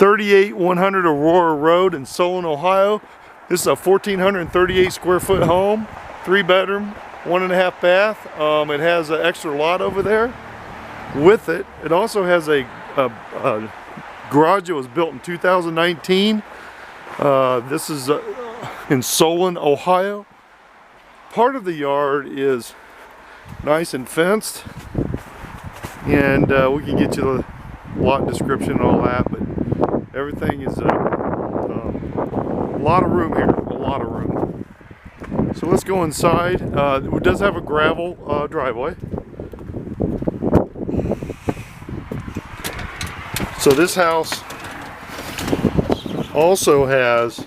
38100 Aurora Road in Solon, Ohio. This is a 1,438 square foot home, 3-bedroom, 1.5 bath. It has an extra lot over there. With it, it also has a garage that was built in 2019. This is in Solon, Ohio. Part of the yard is nice and fenced, and we can get you the lot description and all that, but everything is a lot of room here, a lot of room. So let's go inside. It does have a gravel driveway. So this house also has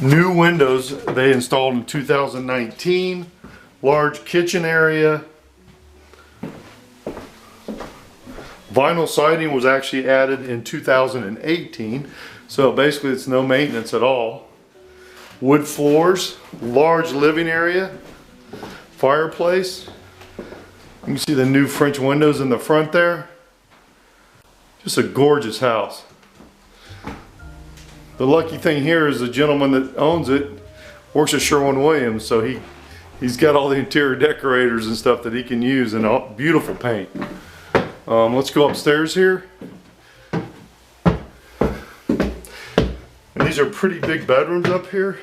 new windows they installed in 2019, large kitchen area. Vinyl siding was actually added in 2018, so basically it's no maintenance at all. Wood floors, large living area, fireplace. You can see the new French windows in the front there. Just a gorgeous house. The lucky thing here is the gentleman that owns it works at Sherwin-Williams, so he's got all the interior decorators and stuff that he can use, and all beautiful paint. Let's go upstairs here. And these are pretty big bedrooms up here.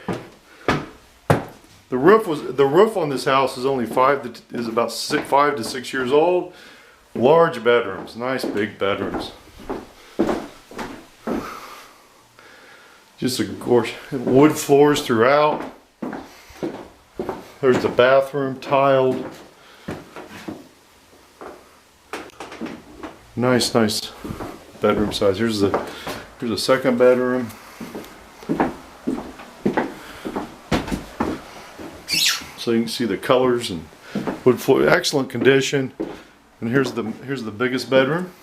The roof on this house is only about 5 to 6 years old. Large bedrooms, nice big bedrooms. Just a gorgeous wood floors throughout. There's the bathroom, tiled. Nice bedroom size. Here's a second bedroom. So you can see the colors and wood floor, excellent condition. And here's the biggest bedroom.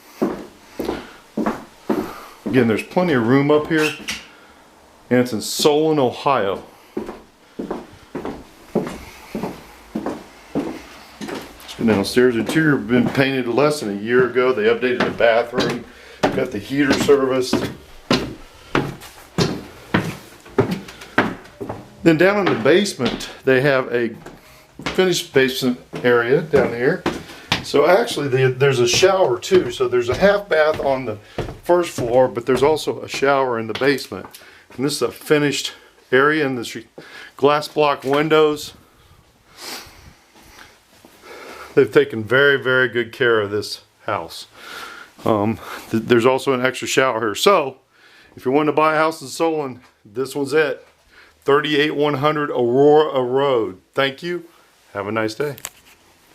Again, there's plenty of room up here, and it's in Solon, Ohio. Downstairs, interior been painted less than a year ago. They updated the bathroom, got the heater serviced. Then down in the basement, they have a finished basement area down here. So actually there's a shower too. So there's a half bath on the first floor, but there's also a shower in the basement. And this is a finished area, and the glass block windows. They've taken very good care of this house. There's also an extra shower here. So if you want to buy a house in Solon, this one's it. 38100 Aurora Road. Thank you. Have a nice day.